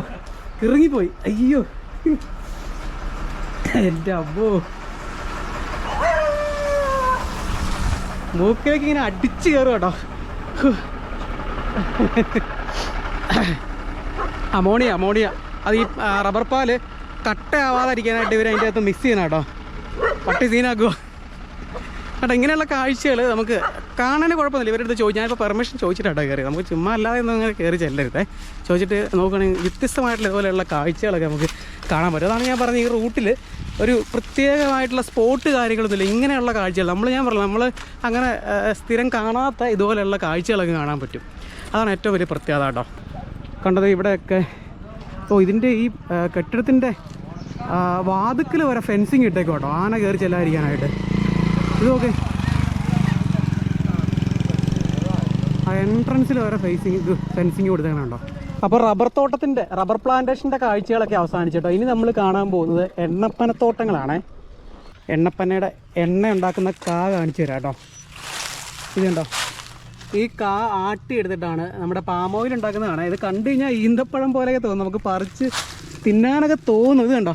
ഇറങ്ങിപ്പോയി. അയ്യോ എൻ്റെ അമ്മോ, മൂക്കിലേക്ക് ഇങ്ങനെ അടിച്ച് കയറും കേട്ടോ. അമോണിയ അത് ഈ റബ്ബർ പാല് കട്ടയാവാതിരിക്കാനായിട്ട് ഇവർ അതിൻ്റെ അകത്ത് മിക്സ് ചെയ്യണം കേട്ടോ. പട്ടി സീനാക്കുമോ കേട്ടോ. ഇങ്ങനെയുള്ള കാഴ്ചകൾ നമുക്ക് കാണാൻ കുഴപ്പമൊന്നുമില്ല. ഇവരുടെ അടുത്ത് ചോദിച്ചു, ഞാനിപ്പോൾ പെർമിഷൻ ചോദിച്ചിട്ടാട്ടോ കയറി. നമുക്ക് ചുമ്മാ അല്ലാതെ ഒന്നും അങ്ങനെ കയറി ചെല്ലരുതേ. ചോദിച്ചിട്ട് നോക്കുകയാണെങ്കിൽ വ്യത്യസ്തമായിട്ടുള്ള ഇതുപോലെയുള്ള കാഴ്ചകളൊക്കെ നമുക്ക് കാണാൻ പറ്റും. അതാണ് ഞാൻ പറഞ്ഞത്, ഈ റൂട്ടിൽ ഒരു പ്രത്യേകമായിട്ടുള്ള സ്പോട്ട് കാര്യങ്ങളൊന്നുമില്ല. ഇങ്ങനെയുള്ള കാഴ്ചകൾ ഞാൻ പറഞ്ഞു, നമ്മൾ അങ്ങനെ സ്ഥിരം കാണാത്ത ഇതുപോലെയുള്ള കാഴ്ചകളൊക്കെ കാണാൻ പറ്റും. അതാണ് ഏറ്റവും വലിയ പ്രത്യേകത കേട്ടോ. കണ്ടത് ഇവിടെയൊക്കെ ഇതിൻ്റെ ഈ കെട്ടിടത്തിൻ്റെ വാതുക്കൽ വരെ ഫെൻസിങ് ഇട്ടേക്കും കേട്ടോ, ആന കയറി ചെല്ലാതിരിക്കാനായിട്ട്. ഇത് നോക്ക്, ആ എൻട്രൻസിൽ വരെ ഫെൻസിങ് കൊടുത്തേക്കണുണ്ടോ. അപ്പോൾ റബ്ബർ പ്ലാന്റേഷൻ്റെ കാഴ്ചകളൊക്കെ അവസാനിച്ചിട്ടോ. ഇനി നമ്മൾ കാണാൻ പോകുന്നത് എണ്ണപ്പനത്തോട്ടങ്ങളാണ്. എണ്ണപ്പനയുടെ എണ്ണ ഉണ്ടാക്കുന്ന കാണിച്ചു തരാം കേട്ടോ. ഇതുണ്ടോ, ഈ ആട്ടി എടുത്തിട്ടാണ് നമ്മുടെ പാം ഓയിൽ ഉണ്ടാക്കുന്നതാണ്. ഇത് കണ്ടു കഴിഞ്ഞാൽ ഈന്തപ്പഴം പോലെയൊക്കെ തോന്നും, നമുക്ക് പറിച്ച് തിന്നാനൊക്കെ തോന്നും. ഇത് കണ്ടോ,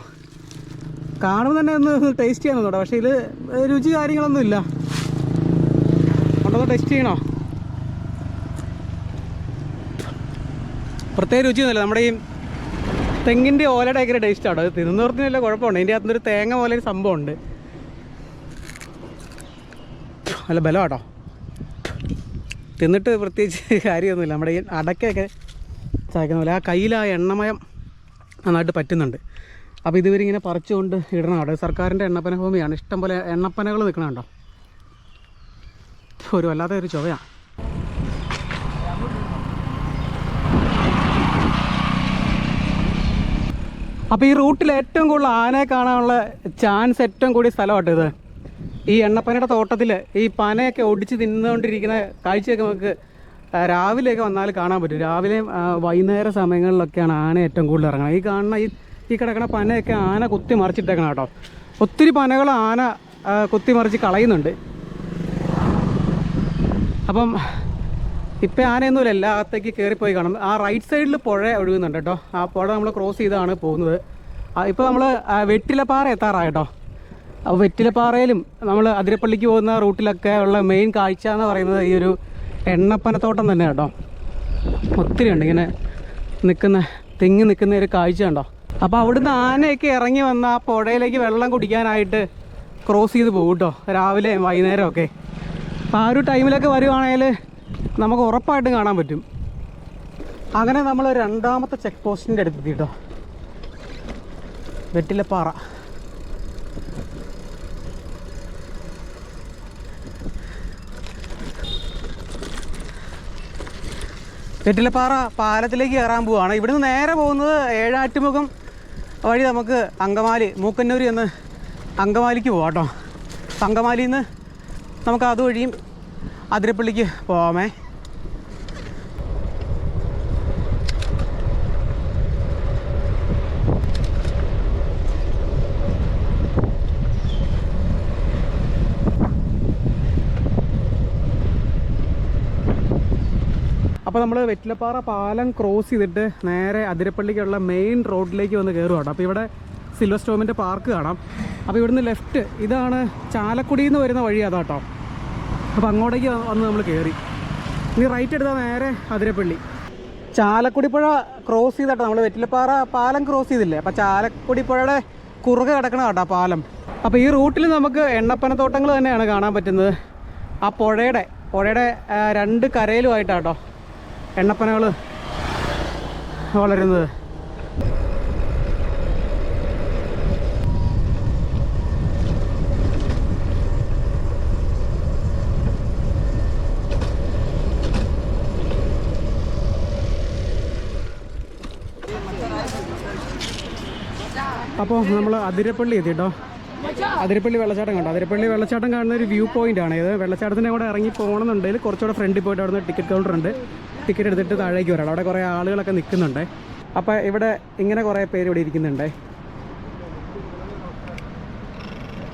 കാണുമ്പോൾ തന്നെ ഒന്ന് ടേസ്റ്റ് ചെയ്യാൻ തോന്നുന്നു. പക്ഷേ ഇതിൽ രുചി കാര്യങ്ങളൊന്നും ഇല്ല. കൊണ്ടൊന്ന് ടേസ്റ്റ് ചെയ്യണോ? പ്രത്യേക രുചിയൊന്നുമില്ല. നമ്മുടെ ഈ തെങ്ങിൻ്റെ ഓലയുടെ ഭയങ്കര ടേസ്റ്റ് ആട്ടോ. അത് തിന്നുന്നവർക്കും വല്ല കുഴപ്പമുണ്ട്. ഇതിൻ്റെ അകത്തുനിന്നൊരു തേങ്ങ പോലെ ഒരു സംഭവമുണ്ട്, നല്ല ബലം കേട്ടോ. തിന്നിട്ട് പ്രത്യേകിച്ച് കാര്യമൊന്നുമില്ല. നമ്മുടെ ഈ അടക്കയൊക്കെ ചായക്കുന്ന പോലെ ആ കയ്യിൽ ആ എണ്ണമയം നന്നായിട്ട് പറ്റുന്നുണ്ട്. അപ്പോൾ ഇതുവരിങ്ങനെ പറിച്ചുകൊണ്ട് ഇടണം കേട്ടോ. സർക്കാരിൻ്റെ എണ്ണപ്പന ഭൂമിയാണ്, ഇഷ്ടം പോലെ എണ്ണപ്പനകൾ നിൽക്കണുണ്ടോ. ഒരു വല്ലാത്ത ഒരു ചുവയാണ്. അപ്പോൾ ഈ റൂട്ടിൽ ഏറ്റവും കൂടുതൽ ആനയെ കാണാനുള്ള ചാൻസ് ഏറ്റവും കൂടിയ സ്ഥലമാട്ടോ ഇത്. ഈ എണ്ണപ്പനയുടെ തോട്ടത്തിൽ ഈ പനയൊക്കെ ഒടിച്ച് തിന്നുകൊണ്ടിരിക്കുന്ന കാഴ്ചയൊക്കെ നമുക്ക് രാവിലെയൊക്കെ വന്നാൽ കാണാൻ പറ്റും. രാവിലെയും വൈകുന്നേര സമയങ്ങളിലൊക്കെയാണ് ആന ഏറ്റവും കൂടുതൽ ഇറങ്ങുന്നത്. ഈ കാണുന്ന ഈ കിടക്കുന്ന പനയൊക്കെ ആന കുത്തി മറിച്ചിട്ടേക്കണം കേട്ടോ. ഒത്തിരി പനകൾ ആന കുത്തിമറിച്ച് കളയുന്നുണ്ട്. അപ്പം ഇപ്പം ആനയൊന്നുമില്ല, എല്ലാത്തേക്ക് കയറിപ്പോയി കാണും. ആ റൈറ്റ് സൈഡിൽ പുഴ ഒഴുകുന്നുണ്ട് കേട്ടോ. ആ പുഴ നമ്മൾ ക്രോസ് ചെയ്താണ് പോകുന്നത്. ഇപ്പോൾ നമ്മൾ വെറ്റിലപ്പാറ എത്താറായിട്ടോ. അപ്പോൾ വെറ്റിലപ്പാറയിലും നമ്മൾ അതിരപ്പള്ളിക്ക് പോകുന്ന റൂട്ടിലൊക്കെ ഉള്ള മെയിൻ കാഴ്ച എന്ന് പറയുന്നത് ഈ ഒരു എണ്ണപ്പനത്തോട്ടം തന്നെ കേട്ടോ. ഒത്തിരി ഉണ്ട് ഇങ്ങനെ നിൽക്കുന്ന തെങ്ങ് നിൽക്കുന്ന ഒരു കാഴ്ച ഉണ്ടോ. അപ്പോൾ അവിടുന്ന് ആനയൊക്കെ ഇറങ്ങി വന്ന ആ പുഴയിലേക്ക് വെള്ളം കുടിക്കാനായിട്ട് ക്രോസ് ചെയ്ത് പോകും കേട്ടോ, രാവിലെ വൈകുന്നേരം ഒക്കെ. അപ്പോൾ ആ ഒരു ടൈമിലൊക്കെ വരുവാണെങ്കിൽ നമുക്ക് ഉറപ്പായിട്ടും കാണാൻ പറ്റും. അങ്ങനെ നമ്മൾ രണ്ടാമത്തെ ചെക്ക് പോസ്റ്റിൻ്റെ അടുത്തെത്തി കേട്ടോ, വെറ്റിലപ്പാറ. വെറ്റിലപ്പാറ പാലത്തിലേക്ക് കയറാൻ പോവുകയാണ്. ഇവിടുന്ന് നേരെ പോകുന്നത് ഏഴാറ്റുമുഖം വഴി നമുക്ക് അങ്കമാലി, മൂക്കന്നൂർ എന്ന് അങ്കമാലിക്ക് പോവാം കേട്ടോ. അങ്കമാലിയിൽ നിന്ന് നമുക്ക് അതുവഴിയും അതിരപ്പള്ളിക്ക് പോവാമേ. അപ്പോൾ നമ്മൾ വെറ്റിലപ്പാറ പാലം ക്രോസ് ചെയ്തിട്ട് നേരെ അതിരപ്പള്ളിക്കുള്ള മെയിൻ റോഡിലേക്ക് വന്ന് കയറുകയാണ്. അപ്പോൾ ഇവിടെ സിൽവർ സ്റ്റോമിൻ്റെ പാർക്ക് കാണാം. അപ്പോൾ ഇവിടുന്ന് ലെഫ്റ്റ് ഇതാണ് ചാലക്കുടിയിൽ നിന്ന് വരുന്ന വഴി അതാട്ടോ. അപ്പോൾ അങ്ങോട്ടേക്ക് വന്ന് നമ്മൾ കയറി. ഇനി റൈറ്റ് എടുത്താൽ നേരെ അതിരപ്പള്ളി. ചാലക്കുടി പുഴ ക്രോസ് ചെയ്തിട്ടോ നമ്മൾ വെറ്റിലപ്പാറ പാലം ക്രോസ് ചെയ്തില്ലേ. അപ്പോൾ ചാലക്കുടി പുഴയുടെ കുറുകെ കിടക്കണം കേട്ടോ പാലം. അപ്പോൾ ഈ റൂട്ടിൽ നമുക്ക് എണ്ണപ്പനത്തോട്ടങ്ങൾ തന്നെയാണ് കാണാൻ പറ്റുന്നത്. ആ പുഴയുടെ രണ്ട് കരയിലുമായിട്ടാട്ടോ എണ്ണപ്പനകൾ വളരുന്നത്. അപ്പോൾ നമ്മൾ അതിരപ്പള്ളി എത്തി കേട്ടോ. അതിരപ്പള്ളി വെള്ളച്ചാട്ടം കണ്ടോ. അതിരപ്പള്ളി വെള്ളച്ചാട്ടം കാണുന്ന ഒരു വ്യൂ പോയിന്റ് ആണ് ഇത്. വെള്ളച്ചാട്ടത്തിൻ്റെ കൂടെ ഇറങ്ങി പോകണമെന്നുണ്ടെങ്കിൽ കുറച്ചുകൂടെ ഫ്രണ്ടിൽ പോയിട്ട് അവിടെ നിന്ന് ടിക്കറ്റ് കൗണ്ടർ ഉണ്ട്. ടിക്കറ്റ് എടുത്തിട്ട് താഴേക്ക് വരണം. അവിടെ കുറേ ആളുകളൊക്കെ നിൽക്കുന്നുണ്ട്. അപ്പോൾ ഇവിടെ ഇങ്ങനെ കുറേ പേര് ഇവിടെ ഇരിക്കുന്നുണ്ട്.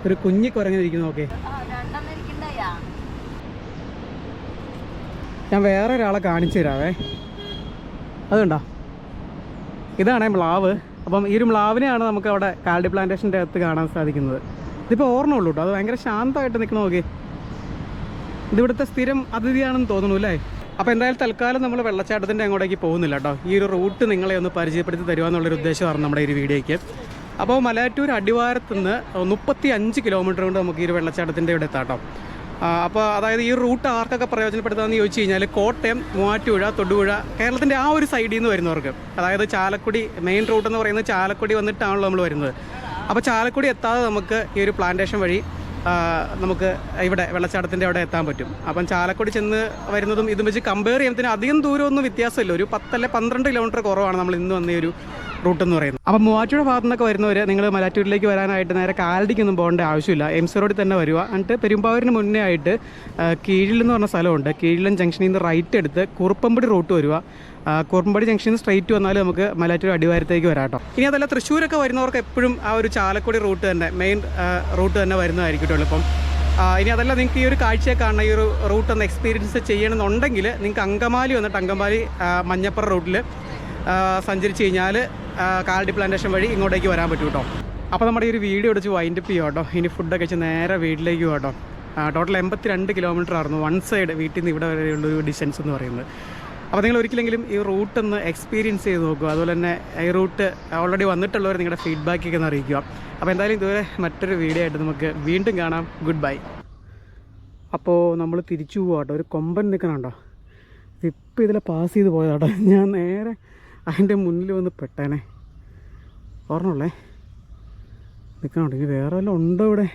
ഒരു കുഞ്ഞിക്കുരങ്ങനെ ഇരിക്കുന്നു. ഓക്കെ, ഞാൻ വേറെ ഒരാളെ കാണിച്ചു തരാവേ. അതുണ്ടോ, ഇതാണേ മ്ലാവ്. അപ്പം ഈ ഒരു മ്ലാവിനെയാണ് നമുക്ക് അവിടെ കാൽഡി പ്ലാന്റേഷൻ്റെ അകത്ത് കാണാൻ സാധിക്കുന്നത്. ഇതിപ്പോൾ ഓർമ്മയുള്ളൂ കേട്ടോ. അത് ഭയങ്കര ശാന്തമായിട്ട് നിൽക്കണം. നോക്കി, ഇതിവിടുത്തെ സ്ഥിരം അതിഥിയാണെന്ന് തോന്നുന്നു അല്ലേ. അപ്പോൾ എന്തായാലും തൽക്കാലം നമ്മൾ വെള്ളച്ചാട്ടത്തിൻ്റെ അങ്ങോട്ടേക്ക് പോകുന്നില്ല കേട്ടോ. ഈ ഒരു റൂട്ട് നിങ്ങളെ ഒന്ന് പരിചയപ്പെടുത്തി തരുക എന്നുള്ളൊരു ഉദ്ദേശമാണ് നമ്മുടെ ഈ വീഡിയോയ്ക്ക്. അപ്പോൾ മലയാറ്റൂർ അടിവാരത്ത് നിന്ന് 35 കിലോമീറ്റർ കൊണ്ട് നമുക്ക് ഈ ഒരു വെള്ളച്ചാട്ടത്തിൻ്റെ ഇവിടെ എത്താം കേട്ടോ. അപ്പോൾ അതായത് ഈ റൂട്ട് ആർക്കൊക്കെ പ്രയോജനപ്പെടുത്താമെന്ന് ചോദിച്ചു കഴിഞ്ഞാൽ കോട്ടയം, മൂവാറ്റുപുഴ, തൊടുപുഴ, കേരളത്തിൻ്റെ ആ ഒരു സൈഡിൽ നിന്ന് വരുന്നവർക്ക്, അതായത് ചാലക്കുടി മെയിൻ റൂട്ട് എന്ന് പറയുന്നത് ചാലക്കുടി വന്നിട്ടാണല്ലോ നമ്മൾ വരുന്നത്. അപ്പോൾ ചാലക്കുടി എത്താതെ നമുക്ക് ഈ ഒരു പ്ലാന്റേഷൻ വഴി നമുക്ക് ഇവിടെ വെള്ളച്ചാട്ടത്തിൻ്റെ അവിടെ എത്താൻ പറ്റും. അപ്പം ചാലക്കുടി ചെന്ന് വരുന്നതും ഇതും വെച്ച് കമ്പയർ ചെയ്യുന്നതിന് അധികം ദൂരമൊന്നും വ്യത്യാസമില്ല. ഒരു 10 അല്ലെങ്കിൽ 12 കിലോമീറ്റർ കുറവാണ് നമ്മൾ ഇന്ന് വന്ന ഒരു റൂട്ട് എന്ന് പറയുന്നത്. അപ്പം മൂവാറ്റുപുഴ ഭാഗത്തു നിന്നൊക്കെ വരുന്നവർ നിങ്ങൾ മലയാറ്റൂരിലേക്ക് വരാനായിട്ട് നേരെ കാലടിക്കൊന്നും പോകേണ്ട ആവശ്യമില്ല. എംസി റോഡിൽ തന്നെ വരിക. എന്നിട്ട് പെരുമ്പാവൂരിന് മുന്നേ ആയിട്ട് കീഴിൽ എന്ന് പറഞ്ഞ സ്ഥലമുണ്ട്. കീഴിലൻ ജംഗ്ഷനിൽ നിന്ന് റൈറ്റ് എടുത്ത് കുറുപ്പമ്പടി റൂട്ട് വരിക. കുറുപ്പമ്പടി ജംഗ്ഷനിൽ നിന്ന് സ്ട്രൈറ്റ് വന്നാൽ നമുക്ക് മലയാറ്റൂർ അടിവാരത്തേക്ക് വരാം കേട്ടോ. ഇനി അതല്ല തൃശ്ശൂരൊക്കെ വരുന്നവർക്ക് എപ്പോഴും ആ ഒരു ചാലക്കുടി റൂട്ട് തന്നെ മെയിൻ റൂട്ട് തന്നെ വരുന്നതായിരിക്കും എളുപ്പം. ഇനി അതല്ല നിങ്ങൾക്ക് ഈ ഒരു കാഴ്ചയെ കാണുന്ന ഈ ഒരു റൂട്ട് ഒന്ന് എക്സ്പീരിയൻസ് ചെയ്യണമെന്നുണ്ടെങ്കിൽ നിങ്ങൾക്ക് അങ്കമാലി വന്നിട്ട് അങ്കമാലി മഞ്ഞപ്പുറ റൂട്ടിൽ സഞ്ചരിച്ച് കഴിഞ്ഞാൽ കാൽഡി പ്ലാന്റേഷൻ വഴി ഇങ്ങോട്ടേക്ക് വരാൻ പറ്റും കേട്ടോ. അപ്പോൾ നമ്മുടെ ഈ ഒരു വീഡിയോ എടുത്ത് വൈൻഡപ്പ് ചെയ്യാം കേട്ടോ. ഇനി ഫുഡൊക്കെ വെച്ച് നേരെ വീട്ടിലേക്ക് പോകാം കേട്ടോ. ടോട്ടൽ 82 കിലോമീറ്റർ ആയിരുന്നു വൺ സൈഡ് വീട്ടിൽ നിന്ന് ഇവിടെ വരെയുള്ളൊരു ഡിസ്റ്റൻസ് എന്ന് പറയുന്നത്. അപ്പോൾ നിങ്ങൾ ഒരിക്കലെങ്കിലും ഈ റൂട്ട് ഒന്ന് എക്സ്പീരിയൻസ് ചെയ്ത് നോക്കുക. അതുപോലെ തന്നെ ഈ റൂട്ട് ഓൾറെഡി വന്നിട്ടുള്ളവർ നിങ്ങളുടെ ഫീഡ്ബാക്കൊക്കെ ഒന്ന് അറിയിക്കുക. അപ്പോൾ എന്തായാലും ഇതുവരെ മറ്റൊരു വീഡിയോ ആയിട്ട് നമുക്ക് വീണ്ടും കാണാം. Good bye. അപ്പോൾ നമ്മൾ തിരിച്ചു പോകാം കേട്ടോ. ഒരു കൊമ്പൻ നിൽക്കണുണ്ടോ, ഇതിപ്പോൾ ഇതിൽ പാസ് ചെയ്ത് പോയതാട്ടോ. ഞാൻ നേരെ അതിൻ്റെ മുന്നിൽ വന്ന് പെട്ടേനെ. ഓർമ്മയുള്ളേ നിൽക്കണുണ്ടോ. ഇനി വേറെ വല്ലതും ഉണ്ടോ ഇവിടെ?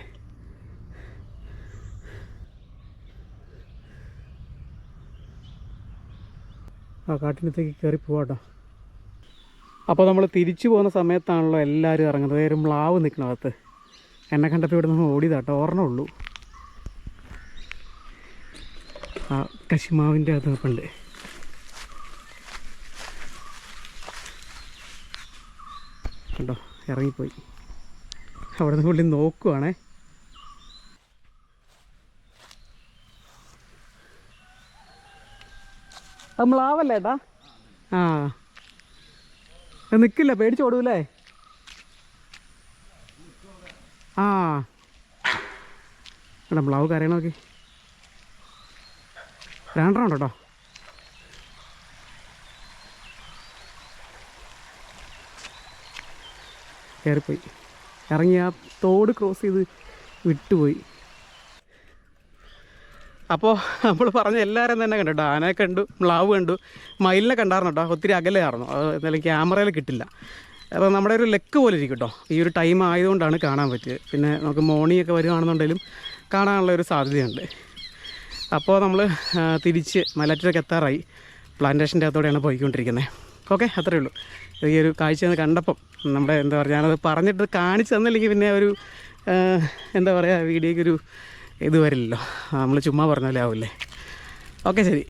ആ കാട്ടിനകത്തേക്ക് കയറി പോവാട്ടോ. അപ്പോൾ നമ്മൾ തിരിച്ചു പോകുന്ന സമയത്താണല്ലോ എല്ലാവരും ഇറങ്ങുന്നത്. ഒരു മ്ലാവ് നിൽക്കണകത്ത് എന്നെ കണ്ടപ്പോൾ ഇവിടെ നിന്ന് ഓടിയതാട്ടോ. ഓർമ്മയുള്ളൂ ആ കശുമാവിൻ്റെ അകത്ത് നിൽപ്പുണ്ട്. കണ്ടോ, ഇറങ്ങിപ്പോയി. അവിടെ നിന്ന് പുള്ളി നോക്കുവാണേ. അത് മ്ലാവല്ലേ ഏട്ടാ? ആ നിൽക്കില്ല, പേടിച്ചോടൂല്ലേ? ആ എടാ മ്ലാവ് കരയണ നോക്കി. 2 റൗണ്ട് കേട്ടോ. കയറിപ്പോയി. ഇറങ്ങി ആ തോട് ക്രോസ് ചെയ്ത് വിട്ടുപോയി. അപ്പോൾ നമ്മൾ പറഞ്ഞ എല്ലാവരും തന്നെ കണ്ടു കേട്ടോ. ആനയെ കണ്ടു, മ്ലാവ് കണ്ടു, മയിലിനെ കണ്ടായിരുന്നു കേട്ടോ. ഒത്തിരി അകലെയായിരുന്നു, അത് എന്തായാലും ക്യാമറയിൽ കിട്ടില്ല. അപ്പോൾ നമ്മുടെ ഒരു ലെക്ക് പോലെ ഇരിക്കും കേട്ടോ. ഈ ഒരു ടൈം ആയതുകൊണ്ടാണ് കാണാൻ പറ്റിയത്. പിന്നെ നമുക്ക് മോർണിംഗ് ഒക്കെ വരുവാണെന്നുണ്ടെങ്കിലും കാണാനുള്ള ഒരു സാധ്യതയുണ്ട്. അപ്പോൾ നമ്മൾ തിരിച്ച് മലയാറ്റൂരൊക്കെ എത്താറായി. പ്ലാന്റേഷൻ്റെ അകത്തോടെയാണ് പോയിക്കൊണ്ടിരിക്കുന്നത്. ഓക്കെ, അത്രയേ ഉള്ളൂ. ഈ ഒരു കാഴ്ച കണ്ടപ്പം നമ്മുടെ എന്താ പറയുക, ഞാനത് പറഞ്ഞിട്ട് കാണിച്ചു തന്നില്ലെങ്കിൽ പിന്നെ ഒരു എന്താ പറയുക, വീഡിയോയ്ക്കൊരു ഇത് വരില്ലല്ലോ, നമ്മൾ ചുമ്മാ പറഞ്ഞ പോലെ ആവില്ലേ. ഓക്കെ, ശരി.